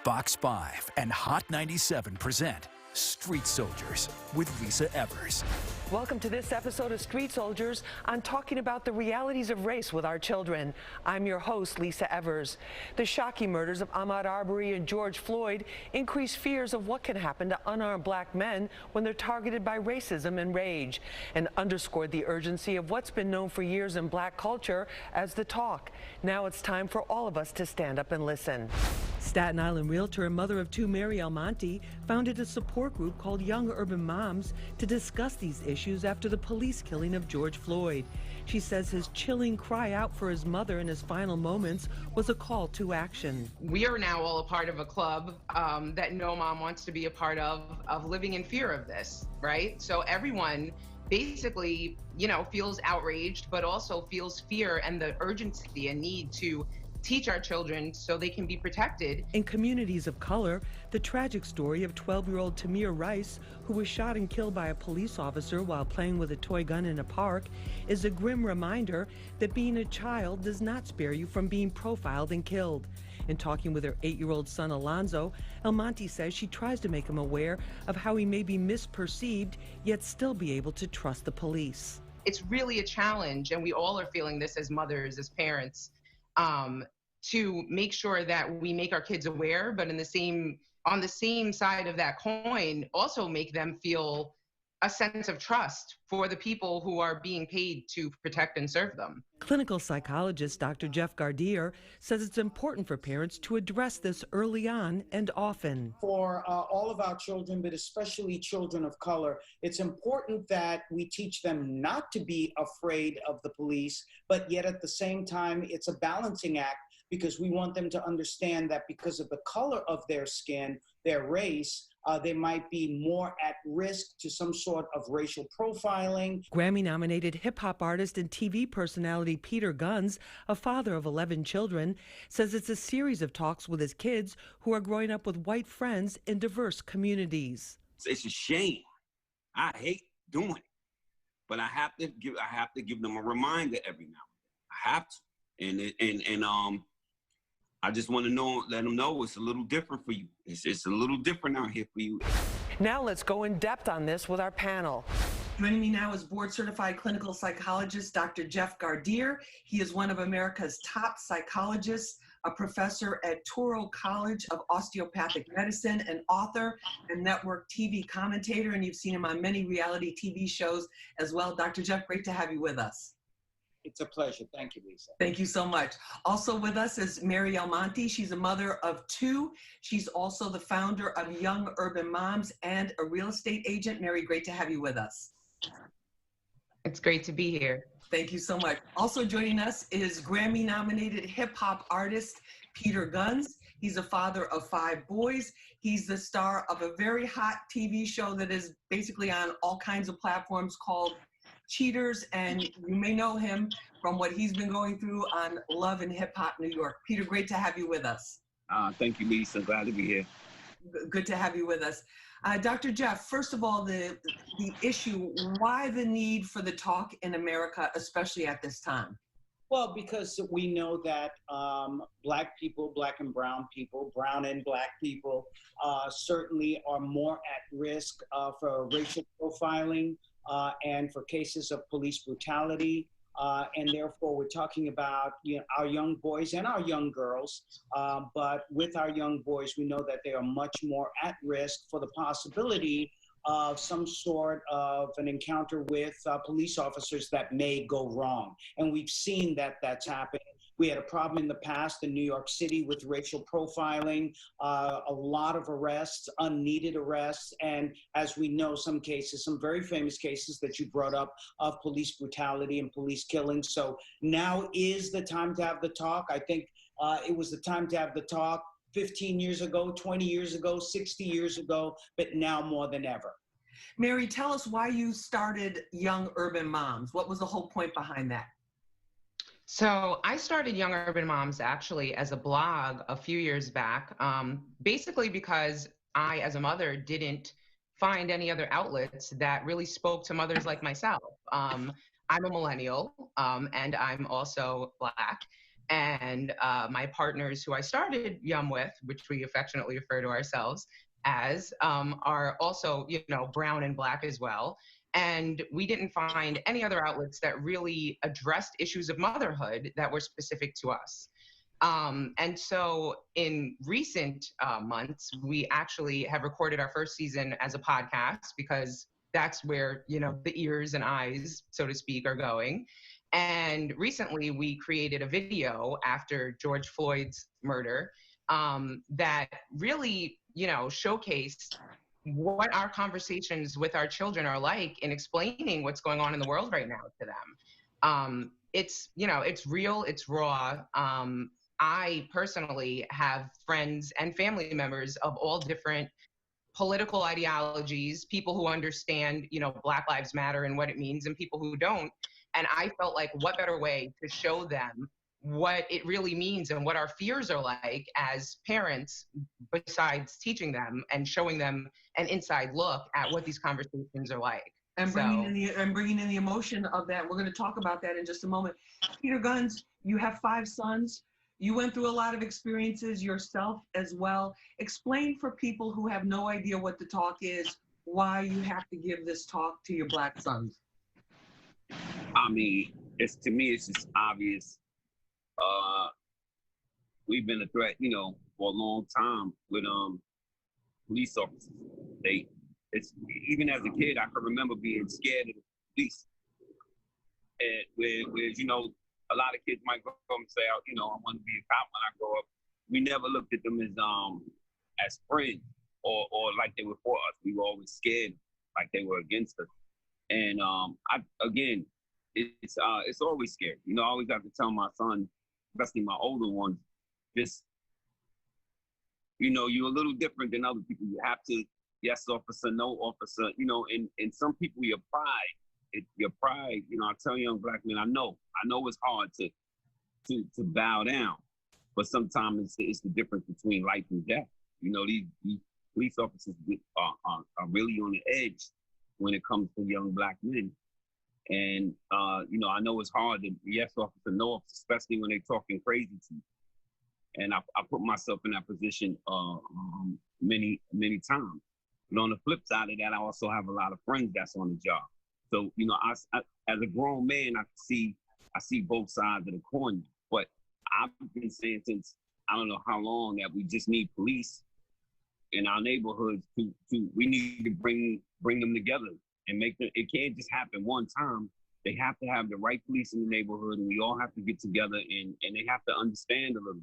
Fox 5 and Hot 97 present Street Soldiers with Lisa Evers. Welcome to this episode of Street Soldiers. I'm talking about the realities of race with our children. I'm your host, Lisa Evers. The shocking murders of Ahmaud Arbery and George Floyd increase fears of what can happen to unarmed black men when they're targeted by racism and rage, and underscored the urgency of what's been known for years in black culture as the talk. Now it's time for all of us to stand up and listen. Staten Island realtor and mother of two, Mary Monte, founded a support group called Young Urban Moms to discuss these issues after the police killing of George Floyd. She says his chilling cry out for his mother in his final moments was a call to action. We are now all a part of a club that no mom wants to be a part of living in fear of this, right? So everyone basically, feels outraged, but also feels fear and the urgency and need to teach our children so they can be protected. In communities of color, the tragic story of 12-year-old Tamir Rice, who was shot and killed by a police officer while playing with a toy gun in a park, is a grim reminder that being a child does not spare you from being profiled and killed. In talking with her 8-year-old son, Alonzo, Monte says she tries to make him aware of how he may be misperceived, yet still be able to trust the police. It's really a challenge, and we all are feeling this as mothers, as parents, to make sure that we make our kids aware, but on the same side of that coin, also make them feel a sense of trust for the people who are being paid to protect and serve them. Clinical psychologist Dr. Jeff Gardier says it's important for parents to address this early on and often. For all of our children, but especially children of color, it's important that we teach them not to be afraid of the police, but yet at the same time, it's a balancing act, because we want them to understand that because of the color of their skin, their race, they might be more at risk to some sort of racial profiling. Grammy-nominated hip-hop artist and TV personality Peter Gunz, a father of 11 children, says it's a series of talks with his kids who are growing up with white friends in diverse communities. It's a shame. I hate doing it, but I have to give them a reminder every now and then. I have to, and I just want to let them know it's a little different for you. It's a little different out here for you. Now let's go in depth on this with our panel. Joining me now is board-certified clinical psychologist Dr. Jeff Gardier. He is one of America's top psychologists, a professor at Touro College of Osteopathic Medicine, an author and network TV commentator, and you've seen him on many reality TV shows as well. Dr. Jeff, great to have you with us. It's a pleasure. Thank you, Lisa. Thank you so much. Also with us is Mary Monte. She's a mother of two. She's also the founder of Young Urban Moms and a real estate agent. Mary, great to have you with us. It's great to be here. Thank you so much. Also joining us is Grammy-nominated hip-hop artist Peter Gunz. He's a father of 5 boys. He's the star of a very hot TV show that is basically on all kinds of platforms called Cheaters, and you may know him from what he's been going through on Love and Hip Hop New York. Peter, great to have you with us. Thank you, Lisa. Glad to be here. Good to have you with us. Dr. Jeff, first of all, the issue, why the need for the talk in America, especially at this time? Well, because we know that black people, black and brown people, brown and black people certainly are more at risk for racial profiling, and for cases of police brutality. And therefore, we're talking about our young boys and our young girls. But with our young boys, we know that they are much more at risk for the possibility of some sort of an encounter with police officers that may go wrong. And we've seen that that's happened. We had a problem in the past in New York City with racial profiling, a lot of arrests, unneeded arrests, and as we know, some cases, some very famous cases that you brought up of police brutality and police killings. So now is the time to have the talk. I think it was the time to have the talk 15 years ago, 20 years ago, 60 years ago, but now more than ever. Mary, tell us why you started Young Urban Moms. What was the whole point behind that? So I started Young Urban Moms actually as a blog a few years back, basically because I, as a mother, didn't find any other outlets that really spoke to mothers like myself. I'm a millennial, and I'm also Black. And my partners who I started Yum with, which we affectionately refer to ourselves as, are also, brown and Black as well. And we didn't find any other outlets that really addressed issues of motherhood that were specific to us. And so in recent months, we actually have recorded our first season as a podcast because that's where, the ears and eyes, so to speak, are going. And recently we created a video after George Floyd's murder that really, showcased what our conversations with our children are like in explaining what's going on in the world right now to them. It's, it's real, it's raw. I personally have friends and family members of all different political ideologies, people who understand, Black Lives Matter and what it means, and people who don't. And I felt like, what better way to show them what it really means and what our fears are like as parents, besides teaching them and showing them an inside look at what these conversations are like. And bringing in the emotion of that. We're going to talk about that in just a moment. Peter Guns, you have 5 sons. You went through a lot of experiences yourself as well. Explain for people who have no idea what the talk is, why you have to give this talk to your Black sons. I mean, to me, it's just obvious. We've been a threat, for a long time with police officers. Even as a kid, I can remember being scared of the police. And whereas, a lot of kids might go and say, I want to be a cop when I grow up. We never looked at them as friends or like they were for us. We were always scared, like they were against us. And it's always scary. I always have to tell my son, especially my older ones, you're a little different than other people. You have to, yes, officer, no officer, and some people, your pride, I tell young Black men, I know it's hard to bow down, but sometimes it's the difference between life and death. These police officers are really on the edge when it comes to young Black men. And, I know it's hard to, yes, officer, no officer, especially when they're talking crazy to you. And I put myself in that position many, many times. But on the flip side of that, I also have a lot of friends that's on the job. So, I as a grown man, I see both sides of the coin. But I've been saying since I don't know how long that we just need police in our neighborhoods we need to bring them together and make them. It can't just happen one time. They have to have the right police in the neighborhood, and we all have to get together and they have to understand a little.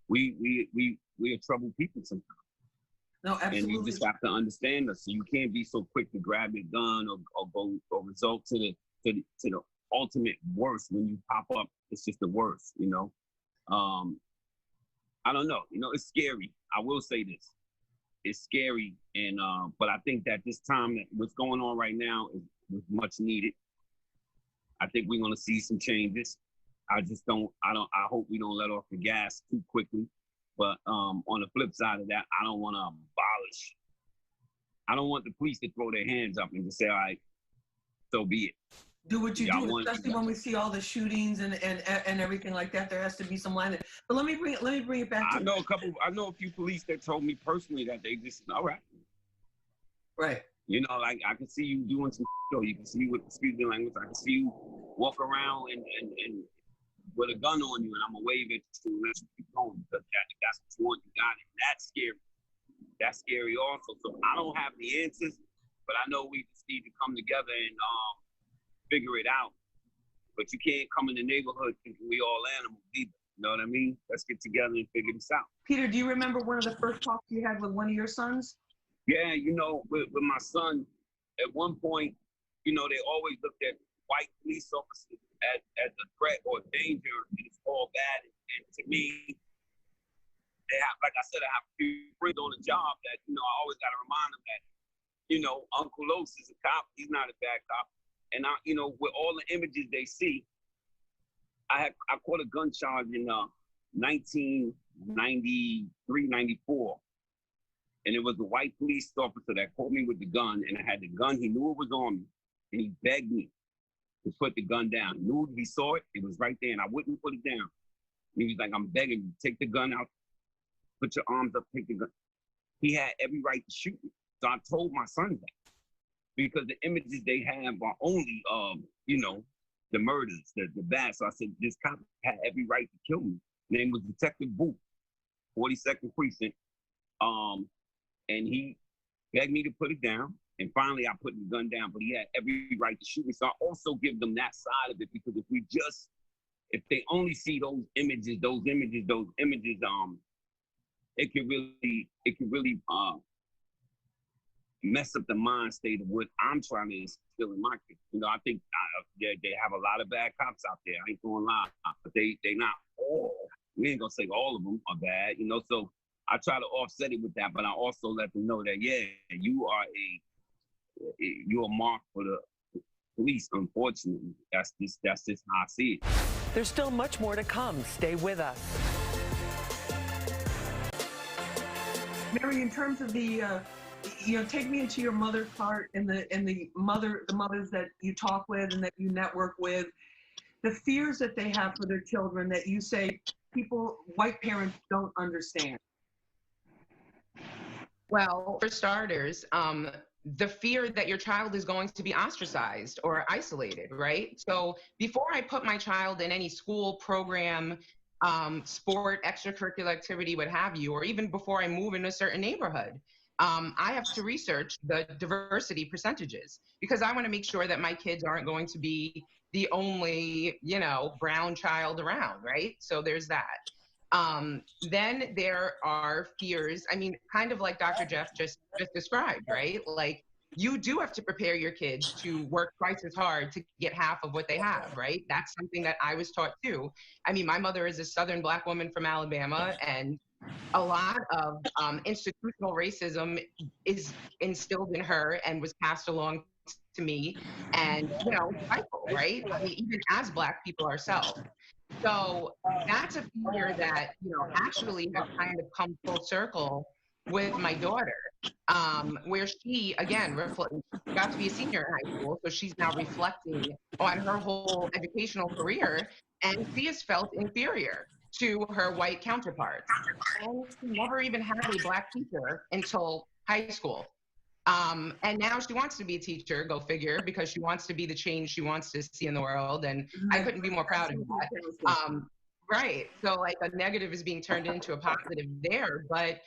We're troubled people sometimes. No, absolutely. And you just have to understand us. So you can't be so quick to grab your gun or go or result to the ultimate worst. When you pop up, it's just the worst, I don't know. It's scary. I will say this. It's scary. And but I think that this time that what's going on right now is much needed. I think we're gonna see some changes. I hope we don't let off the gas too quickly. But on the flip side of that, I don't want to abolish. I don't want the police to throw their hands up and just say, all right, so be it. Do what you do, especially when we see all the shootings and everything like that. There has to be some line. But let me bring it back to. I know a few police that told me personally that they just all right. Right. Like I can see you doing some. You can see with excuse me language. I can see you walk around and with a gun on you, and I'm gonna wave it to let you keep going because that's what you want. You got it. That's scary. That's scary also. So I don't have the answers, but I know we just need to come together and figure it out. But you can't come in the neighborhood thinking we all animals either. You know what I mean? Let's get together and figure this out. Peter, do you remember one of the first talks you had with one of your sons? Yeah, with my son, at one point, they always looked at white police officers as a threat or a danger, and it's all bad. And to me, they have, like I said, I have a few friends on the job that, I always got to remind them that, Uncle Los is a cop. He's not a bad cop. And with all the images they see, I caught a gun charge in 1993, 94. And it was a white police officer that caught me with the gun, and I had the gun. He knew it was on me, and he begged me to put the gun down. Knew he saw it, it was right there, and I wouldn't put it down. And he was like, I'm begging you, take the gun out, put your arms up, take the gun. He had every right to shoot me. So I told my son that. Because the images they have are only you know, the murders, the bad. So I said, this cop had every right to kill me. His name was Detective Booth, 42nd Precinct. And he begged me to put it down. And finally, I put the gun down, but he had every right to shoot me. So I also give them that side of it, because if they only see those images, it could really mess up the mind state of what I'm trying to instill in my kids. You know, I think they have a lot of bad cops out there. I ain't gonna lie, but they not all. We ain't gonna say all of them are bad, you know. So I try to offset it with that, but I also let them know that you're marked for the police. Unfortunately, that's just how I see it. There's still much more to come. Stay with us. Mary, in terms of the, take me into your mother's heart and the mothers that you talk with and that you network with, the fears that they have for their children that you say white parents don't understand. Well, for starters, the fear that your child is going to be ostracized or isolated, right? So before I put my child in any school program, sport, extracurricular activity, what have you, or even before I move in a certain neighborhood, I have to research the diversity percentages, because I want to make sure that my kids aren't going to be the only, brown child around, right? So there's that. Then there are fears, kind of like Dr. Jeff just described, right? Like, you do have to prepare your kids to work twice as hard to get half of what they have, right? That's something that I was taught too. My mother is a Southern Black woman from Alabama, and a lot of institutional racism is instilled in her and was passed along to me, and, cycle, right? Even as Black people ourselves. So that's a fear that, actually has kind of come full circle with my daughter, where she, again, got to be a senior in high school. So she's now reflecting on her whole educational career, and she has felt inferior to her white counterparts. And she never even had a Black teacher until high school. And now she wants to be a teacher, go figure, because she wants to be the change she wants to see in the world. And I couldn't be more proud of that. Right. So like a negative is being turned into a positive there. But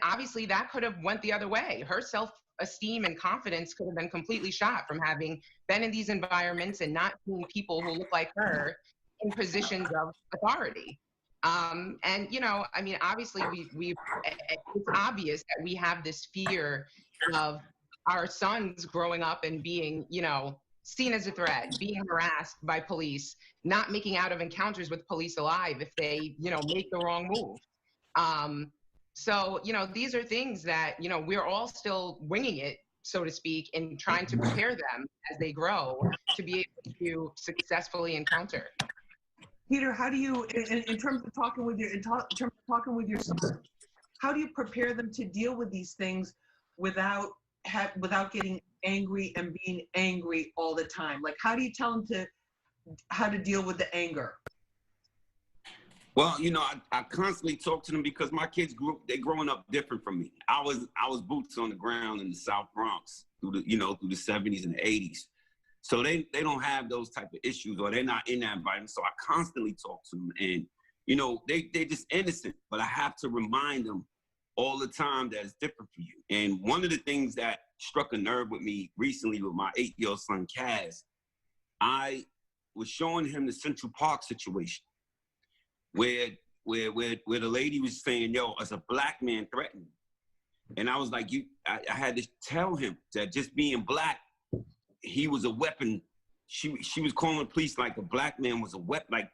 obviously that could have went the other way. Her self-esteem and confidence could have been completely shot from having been in these environments and not seeing people who look like her in positions of authority. Obviously it's obvious that we have this fear of our sons growing up and being, seen as a threat, being harassed by police, not making out of encounters with police alive if they, make the wrong move. So, these are things that, we're all still winging it, so to speak, and trying to prepare them as they grow to be able to successfully encounter. Peter, how do you, in terms of talking with your son, how do you prepare them to deal with these things without getting angry and being angry all the time? Like, how do you tell them how to deal with the anger? Well, I constantly talk to them because my kids they're growing up different from me. I was boots on the ground in the South Bronx through the 70s and the 80s. So they don't have those type of issues, or they're not in that environment. So I constantly talk to them, and they're just innocent. But I have to remind them all the time that it's different for you. And one of the things that struck a nerve with me recently with my 8-year-old son Kaz, I was showing him the Central Park situation, where the lady was saying, "Yo, as a Black man threatened," and I was like, I had to tell him that just being Black, he was a weapon. She was calling the police like a Black man was a weapon. Like,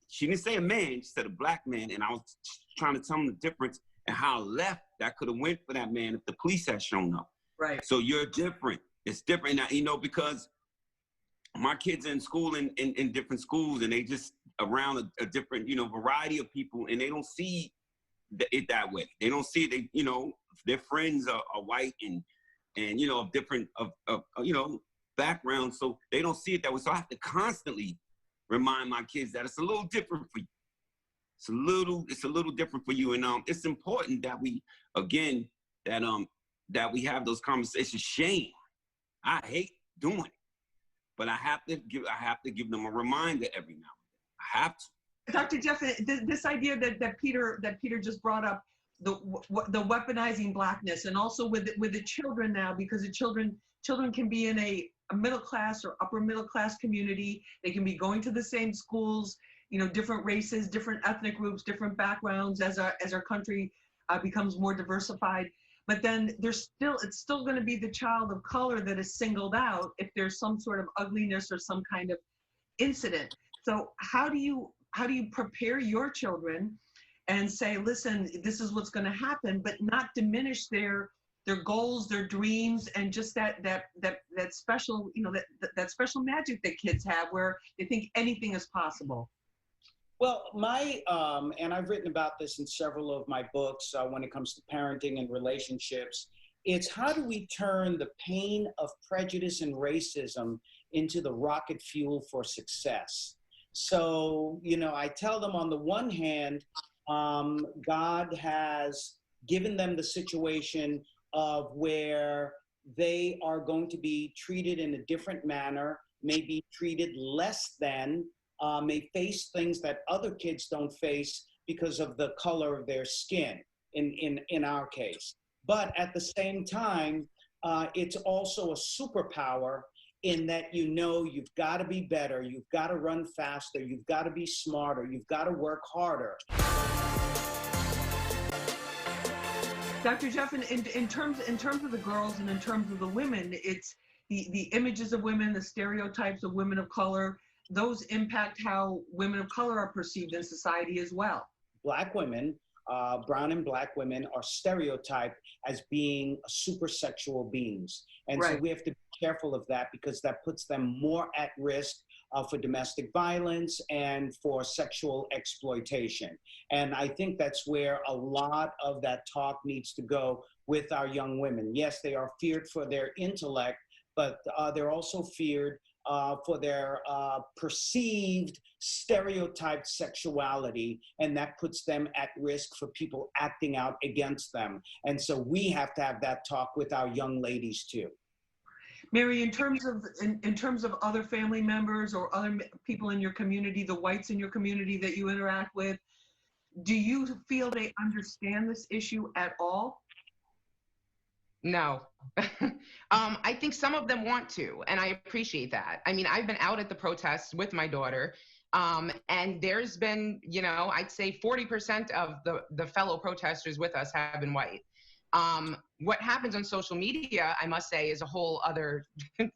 she didn't say a man, she said a Black man. And I was trying to tell him the difference and how left that could have went for that man if the police had shown up. Right. So you're different. It's different now, because my kids are in school in different schools, and they just around a different, variety of people, and they don't see it that way. They don't see it. They, their friends are white and of different, background, so they don't see it that way. So I have to constantly remind my kids that it's a little different for you. It's a little different for you, and it's important that we, again, that we have those conversations. Shame, I hate doing it, but I have to give them a reminder every now and then. I have to. Dr. Jeff, this idea that Peter just brought up, the weaponizing blackness, and also with the children now, because the children can be in a middle class or upper middle class community. They can be going to the same schools, different races, different ethnic groups, different backgrounds as our country becomes more diversified. But then it's still going to be the child of color that is singled out if there's some sort of ugliness or some kind of incident. So how do you prepare your children and say, listen, this is what's going to happen, but not diminish their goals, their dreams, and just that special, that special magic that kids have where they think anything is possible? Well, and I've written about this in several of my books when it comes to parenting and relationships, it's how do we turn the pain of prejudice and racism into the rocket fuel for success? So, I tell them on the one hand, God has given them the situation of where they are going to be treated in a different manner, may be treated less than, may face things that other kids don't face because of the color of their skin, in our case. But at the same time, it's also a superpower in that you've got to be better, you've got to run faster, you've got to be smarter, you've got to work harder. Dr. Jeff, in terms of the girls and in terms of the women, it's the images of women, the stereotypes of women of color, those impact how women of color are perceived in society as well. Black women, brown and black women, are stereotyped as being super sexual beings. And right. So we have to be careful of that because that puts them more at risk for domestic violence and for sexual exploitation. And I think that's where a lot of that talk needs to go with our young women. Yes, they are feared for their intellect, but they're also feared for their perceived stereotyped sexuality, and that puts them at risk for people acting out against them. And so we have to have that talk with our young ladies too. Mary, in terms of other family members or other people in your community, the whites in your community that you interact with, do you feel they understand this issue at all? No. I think some of them want to, and I appreciate that. I mean, I've been out at the protests with my daughter, and there's been, I'd say 40% of the fellow protesters with us have been white. What happens on social media, I must say, is a whole other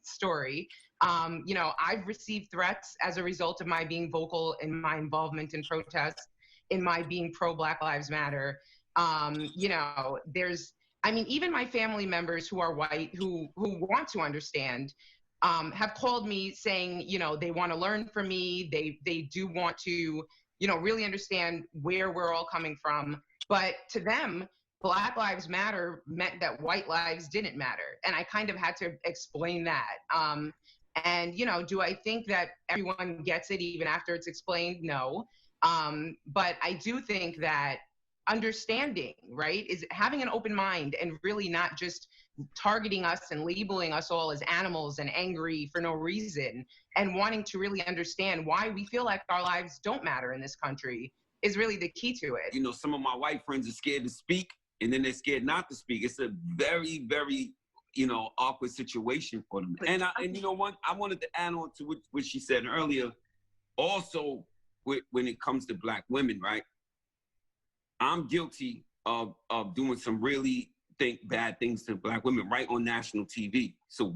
story. I've received threats as a result of my being vocal in my involvement in protests, in my being pro-Black Lives Matter. Even my family members who are white, who want to understand, have called me saying, they want to learn from me. They do want to, really understand where we're all coming from. But to them, Black Lives Matter meant that white lives didn't matter. And I kind of had to explain that. Do I think that everyone gets it even after it's explained? No. But I do think that understanding, right, is having an open mind and really not just targeting us and labeling us all as animals and angry for no reason, and wanting to really understand why we feel like our lives don't matter in this country is really the key to it. Some of my white friends are scared to speak, and then they're scared not to speak. It's a very, very, awkward situation for them. And I wanted to add on to what she said earlier. Also, when it comes to Black women, right? I'm guilty of doing some really bad things to Black women right on national TV. So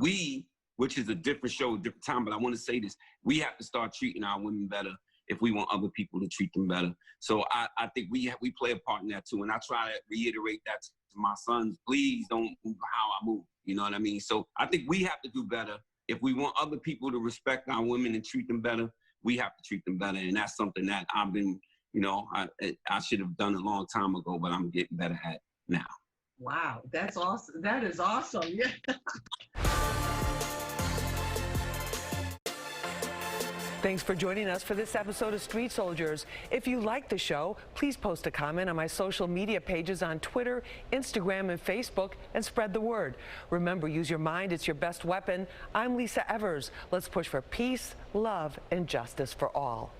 which is a different show, a different time, but I want to say this, we have to start treating our women better if we want other people to treat them better. So I think we play a part in that too. And I try to reiterate that to my sons, please don't move how I move. You know what I mean? So I think we have to do better. If we want other people to respect our women and treat them better, we have to treat them better. And that's something that I've been, I should have done a long time ago, but I'm getting better at now. Wow, that's awesome. That is awesome. Yeah. Thanks for joining us for this episode of Street Soldiers. If you like the show, please post a comment on my social media pages on Twitter, Instagram, and Facebook, and spread the word. Remember, use your mind. It's your best weapon. I'm Lisa Evers. Let's push for peace, love, and justice for all.